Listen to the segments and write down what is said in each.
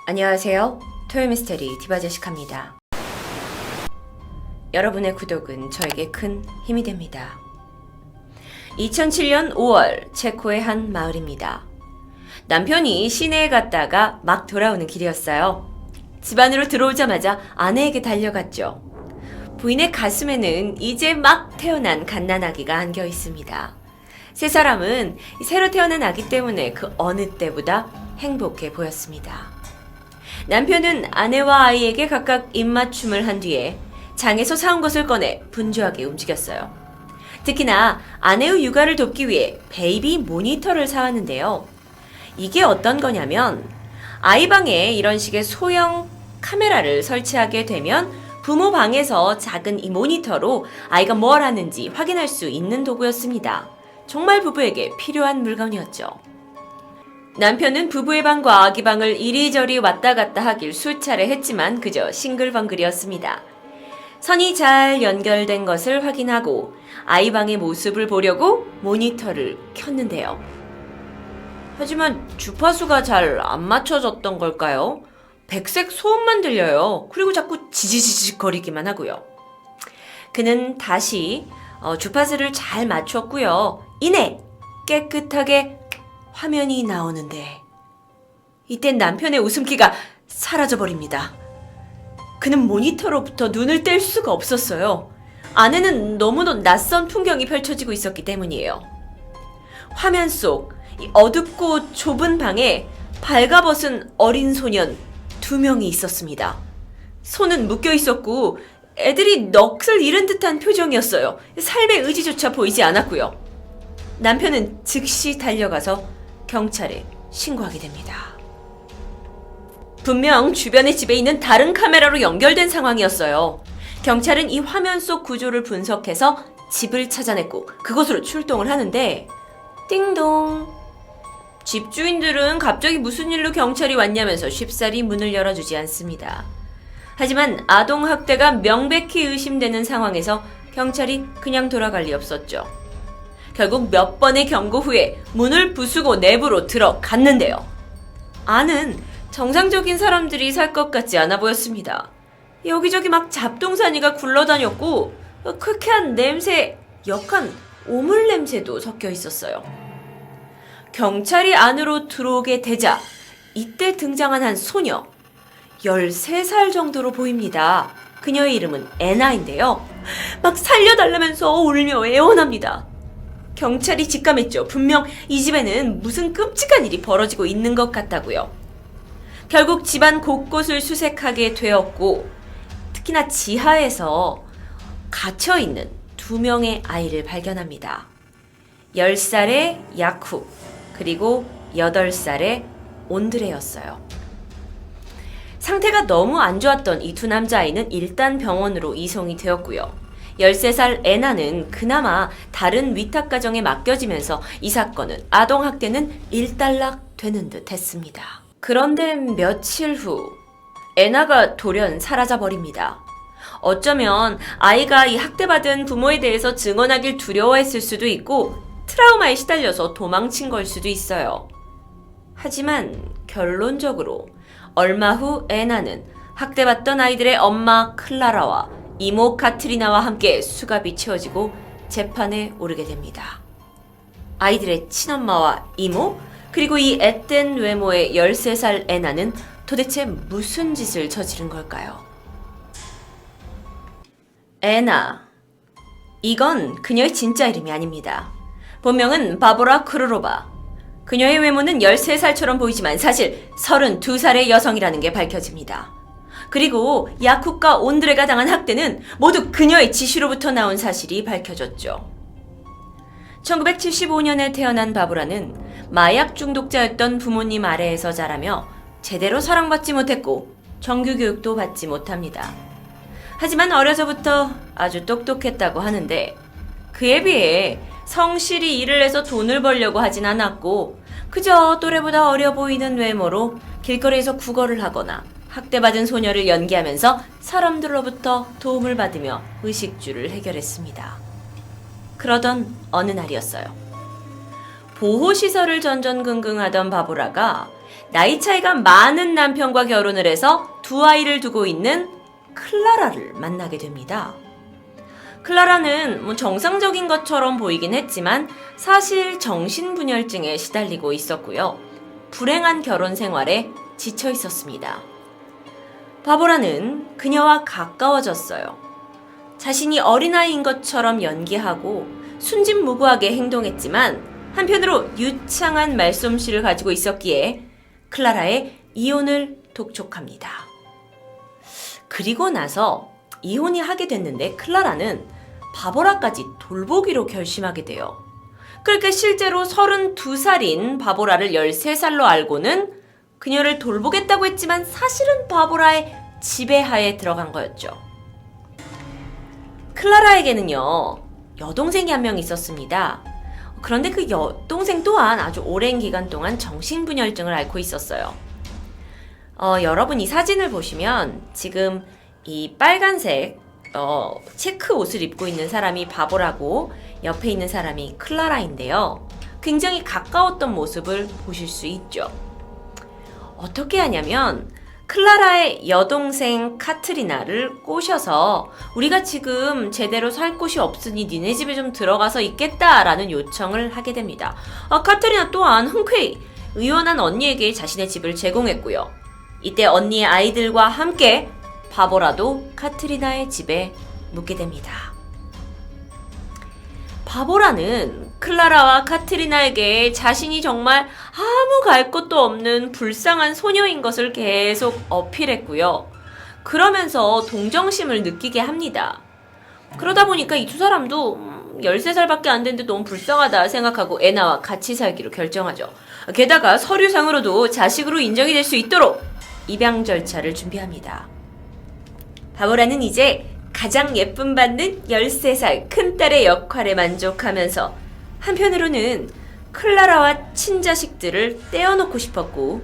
안녕하세요. 토요미스테리 디바제시카입니다. 여러분의 구독은 저에게 큰 힘이 됩니다. 2007년 5월 체코의 한 마을입니다. 남편이 시내에 갔다가 막 돌아오는 길이었어요. 집 안으로 들어오자마자 아내에게 달려갔죠. 부인의 가슴에는 이제 막 태어난 갓난아기가 안겨 있습니다. 세 사람은 새로 태어난 아기 때문에 그 어느 때보다 행복해 보였습니다. 남편은 아내와 아이에게 각각 입맞춤을 한 뒤에 장에서 사온 것을 꺼내 분주하게 움직였어요. 특히나 아내의 육아를 돕기 위해 베이비 모니터를 사왔는데요. 이게 어떤 거냐면 아이 방에 이런 식의 소형 카메라를 설치하게 되면 부모 방에서 작은 이 모니터로 아이가 뭘 하는지 확인할 수 있는 도구였습니다. 정말 부부에게 필요한 물건이었죠. 남편은 부부의 방과 아기 방을 이리저리 왔다 갔다 하길 수차례 했지만 그저 싱글벙글이었습니다. 선이 잘 연결된 것을 확인하고 아이 방의 모습을 보려고 모니터를 켰는데요. 하지만 주파수가 잘 안 맞춰졌던 걸까요? 백색 소음만 들려요. 그리고 자꾸 지지지직 거리기만 하고요. 그는 다시 주파수를 잘 맞췄고요. 이내 깨끗하게 화면이 나오는데 이땐 남편의 웃음기가 사라져버립니다. 그는 모니터로부터 눈을 뗄 수가 없었어요. 안에는 너무도 낯선 풍경이 펼쳐지고 있었기 때문이에요. 화면 속 이 어둡고 좁은 방에 발가벗은 어린 소년 2명이 있었습니다. 손은 묶여 있었고 애들이 넋을 잃은 듯한 표정이었어요. 삶의 의지조차 보이지 않았고요. 남편은 즉시 달려가서 경찰에 신고하게 됩니다. 분명 주변의 집에 있는 다른 카메라로 연결된 상황이었어요. 경찰은 이 화면 속 구조를 분석해서 집을 찾아냈고 그곳으로 출동을 하는데 띵동. 집주인들은 갑자기 무슨 일로 경찰이 왔냐면서 쉽사리 문을 열어주지 않습니다. 하지만 아동학대가 명백히 의심되는 상황에서 경찰이 그냥 돌아갈 리 없었죠. 결국 몇 번의 경고 후에 문을 부수고 내부로 들어갔는데요. 안은 정상적인 사람들이 살 것 같지 않아 보였습니다. 여기저기 막 잡동사니가 굴러다녔고 쾌쾌한 냄새, 역한 오물 냄새도 섞여 있었어요. 경찰이 안으로 들어오게 되자 이때 등장한 한 소녀, 13살 정도로 보입니다. 그녀의 이름은 애나인데요. 막 살려달라면서 울며 애원합니다. 경찰이 직감했죠. 분명 이 집에는 무슨 끔찍한 일이 벌어지고 있는 것 같다고요. 결국 집안 곳곳을 수색하게 되었고 특히나 지하에서 갇혀있는 2명의 아이를 발견합니다. 10살의 야쿠 그리고 8살의 온드레였어요. 상태가 너무 안 좋았던 이 2 남자아이는 일단 병원으로 이송이 되었고요. 13살 애나는 그나마 다른 위탁가정에 맡겨지면서 이 사건은 아동학대는 일단락되는 듯 했습니다. 그런데 며칠 후 애나가 돌연 사라져버립니다. 어쩌면 아이가 이 학대받은 부모에 대해서 증언하길 두려워했을 수도 있고 트라우마에 시달려서 도망친 걸 수도 있어요. 하지만 결론적으로 얼마 후 애나는 학대받던 아이들의 엄마 클라라와 이모 카트리나와 함께 수갑이 채워지고 재판에 오르게 됩니다. 아이들의 친엄마와 이모 그리고 이 앳된 외모의 13살 애나는 도대체 무슨 짓을 저지른 걸까요? 애나. 이건 그녀의 진짜 이름이 아닙니다. 본명은 바보라 크루로바. 그녀의 외모는 13살처럼 보이지만 사실 32살의 여성이라는 게 밝혀집니다. 그리고 야쿠과 온드레가 당한 학대는 모두 그녀의 지시로부터 나온 사실이 밝혀졌죠. 1975년에 태어난 바보라는 마약 중독자였던 부모님 아래에서 자라며 제대로 사랑받지 못했고 정규교육도 받지 못합니다. 하지만 어려서부터 아주 똑똑했다고 하는데 그에 비해 성실히 일을 해서 돈을 벌려고 하진 않았고 그저 또래보다 어려 보이는 외모로 길거리에서 구걸을 하거나 학대받은 소녀를 연기하면서 사람들로부터 도움을 받으며 의식주를 해결했습니다. 그러던 어느 날이었어요. 보호시설을 전전긍긍하던 바보라가 나이 차이가 많은 남편과 결혼을 해서 두 아이를 두고 있는 클라라를 만나게 됩니다. 클라라는 정상적인 것처럼 보이긴 했지만 사실 정신분열증에 시달리고 있었고요. 불행한 결혼 생활에 지쳐 있었습니다. 바보라는 그녀와 가까워졌어요. 자신이 어린아이인 것처럼 연기하고 순진무구하게 행동했지만 한편으로 유창한 말솜씨를 가지고 있었기에 클라라의 이혼을 독촉합니다. 그리고 나서 이혼이 하게 됐는데 클라라는 바보라까지 돌보기로 결심하게 돼요. 그러니까 실제로 32살인 바보라를 13살로 알고는 그녀를 돌보겠다고 했지만 사실은 바보라의 지배하에 들어간 거였죠. 클라라에게는요, 여동생이 한 명 있었습니다. 그런데 그 여동생 또한 아주 오랜 기간 동안 정신분열증을 앓고 있었어요. 여러분 이 사진을 보시면 지금 이 빨간색 체크 옷을 입고 있는 사람이 바보라고 옆에 있는 사람이 클라라인데요. 굉장히 가까웠던 모습을 보실 수 있죠. 어떻게 하냐면 클라라의 여동생 카트리나를 꼬셔서 우리가 지금 제대로 살 곳이 없으니 니네 집에 좀 들어가서 있겠다라는 요청을 하게 됩니다. 카트리나 또한 흔쾌히 의원한 언니에게 자신의 집을 제공했고요. 이때 언니의 아이들과 함께 바보라도 카트리나의 집에 묵게 됩니다. 바보라는 클라라와 카트리나에게 자신이 정말 아무 갈 곳도 없는 불쌍한 소녀인 것을 계속 어필했고요. 그러면서 동정심을 느끼게 합니다. 그러다 보니까 이 두 사람도 13살밖에 안 됐는데 너무 불쌍하다 생각하고 애나와 같이 살기로 결정하죠. 게다가 서류상으로도 자식으로 인정이 될 수 있도록 입양 절차를 준비합니다. 바보라는 이제 가장 예쁨 받는 13살 큰딸의 역할에 만족하면서 한편으로는 클라라와 친자식들을 떼어놓고 싶었고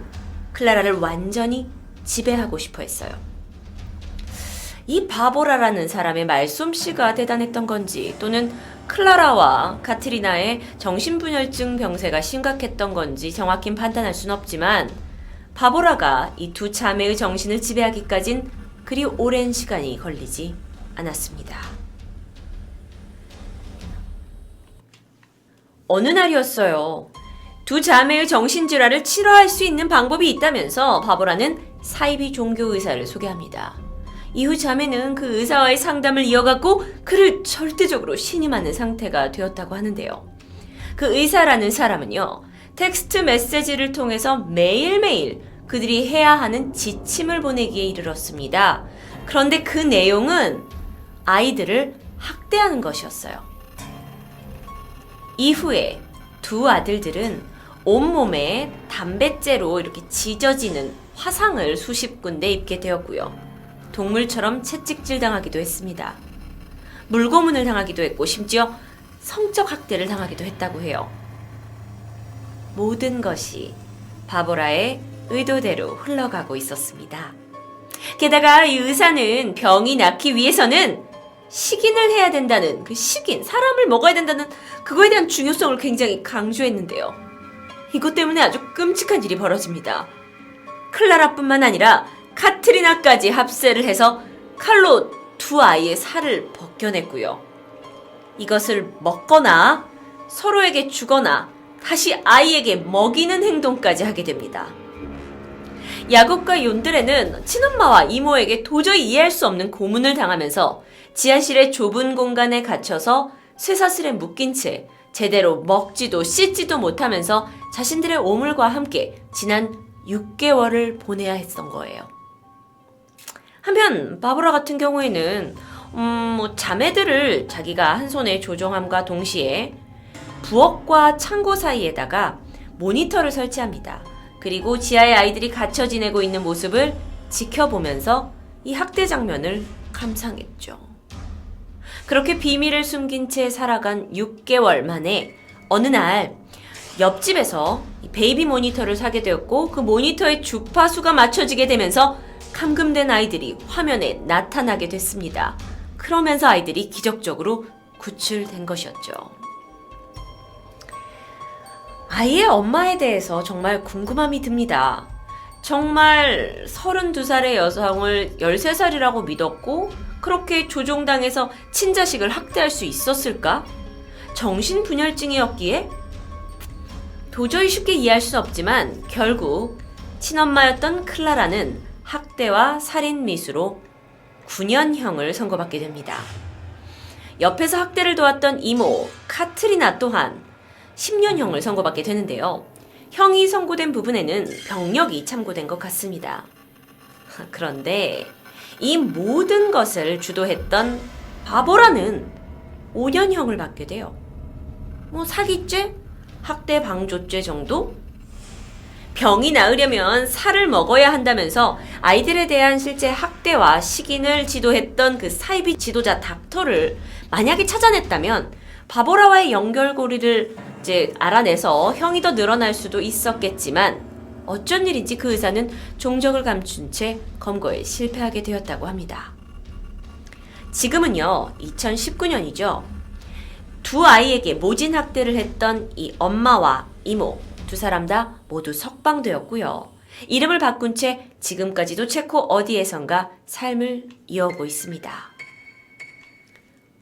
클라라를 완전히 지배하고 싶어 했어요. 이 바보라라는 사람의 말솜씨가 대단했던 건지 또는 클라라와 카트리나의 정신분열증 병세가 심각했던 건지 정확히 판단할 순 없지만 바보라가 이 두 자매의 정신을 지배하기까진 그리 오랜 시간이 걸리지 않았습니다. 어느 날이었어요. 두 자매의 정신질환을 치료할 수 있는 방법이 있다면서 바보라는 사이비 종교의사를 소개합니다. 이후 자매는 그 의사와의 상담을 이어갔고 그를 절대적으로 신임하는 상태가 되었다고 하는데요. 그 의사라는 사람은요, 텍스트 메시지를 통해서 매일매일 그들이 해야 하는 지침을 보내기에 이르렀습니다. 그런데 그 내용은 아이들을 학대하는 것이었어요. 이후에 두 아들들은 온몸에 담뱃재로 이렇게 찢어지는 화상을 수십 군데 입게 되었고요. 동물처럼 채찍질 당하기도 했습니다. 물고문을 당하기도 했고 심지어 성적 학대를 당하기도 했다고 해요. 모든 것이 바보라의 의도대로 흘러가고 있었습니다. 게다가 이 의사는 병이 낫기 위해서는 식인을 해야 된다는 그 식인, 사람을 먹어야 된다는 그거에 대한 중요성을 굉장히 강조했는데요. 이것 때문에 아주 끔찍한 일이 벌어집니다. 클라라뿐만 아니라 카트리나까지 합세를 해서 칼로 두 아이의 살을 벗겨냈고요. 이것을 먹거나 서로에게 주거나 다시 아이에게 먹이는 행동까지 하게 됩니다. 야곱과 욘드레는 친엄마와 이모에게 도저히 이해할 수 없는 고문을 당하면서 지하실의 좁은 공간에 갇혀서 쇠사슬에 묶인 채 제대로 먹지도 씻지도 못하면서 자신들의 오물과 함께 지난 6개월을 보내야 했던 거예요. 한편 바보라 같은 경우에는 자매들을 자기가 한 손에 조종함과 동시에 부엌과 창고 사이에다가 모니터를 설치합니다. 그리고 지하의 아이들이 갇혀 지내고 있는 모습을 지켜보면서 이 학대 장면을 감상했죠. 그렇게 비밀을 숨긴 채 살아간 6개월 만에 어느 날 옆집에서 베이비 모니터를 사게 되었고 그 모니터의 주파수가 맞춰지게 되면서 감금된 아이들이 화면에 나타나게 됐습니다. 그러면서 아이들이 기적적으로 구출된 것이었죠. 아이의 엄마에 대해서 정말 궁금함이 듭니다. 정말 32살의 여성을 13살이라고 믿었고 그렇게 조종당해서 친자식을 학대할 수 있었을까? 정신분열증이었기에? 도저히 쉽게 이해할 수 없지만 결국 친엄마였던 클라라는 학대와 살인 미수로 9년형을 선고받게 됩니다. 옆에서 학대를 도왔던 이모 카트리나 또한 10년형을 선고받게 되는데요. 형이 선고된 부분에는 병력이 참고된 것 같습니다. 그런데 이 모든 것을 주도했던 바보라는 5년형을 받게 돼요. 사기죄? 학대 방조죄 정도? 병이 나으려면 살을 먹어야 한다면서 아이들에 대한 실제 학대와 식인을 지도했던 그 사이비 지도자 닥터를 만약에 찾아냈다면 바보라와의 연결고리를 이제 알아내서 형이 더 늘어날 수도 있었겠지만 어쩐 일인지 그 의사는 종적을 감춘 채 검거에 실패하게 되었다고 합니다. 지금은요, 2019년이죠. 두 아이에게 모진 학대를 했던 이 엄마와 이모 두 사람 다 모두 석방되었고요. 이름을 바꾼 채 지금까지도 체코 어디에선가 삶을 이어오고 있습니다.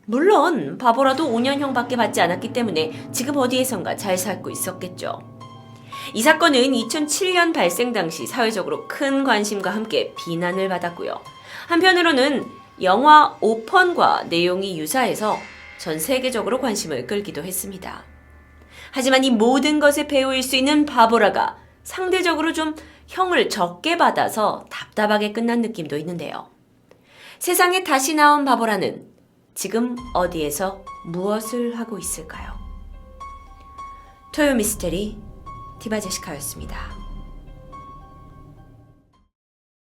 물론 바보라도 5년형밖에 받지 않았기 때문에 지금 어디에선가 잘 살고 있었겠죠. 이 사건은 2007년 발생 당시 사회적으로 큰 관심과 함께 비난을 받았고요. 한편으로는 영화 오펀과 내용이 유사해서 전 세계적으로 관심을 끌기도 했습니다. 하지만 이 모든 것의 배우일 수 있는 바보라가 상대적으로 좀 형을 적게 받아서 답답하게 끝난 느낌도 있는데요. 세상에 다시 나온 바보라는 지금 어디에서 무엇을 하고 있을까요? 토요 미스테리 디바제시카였습니다.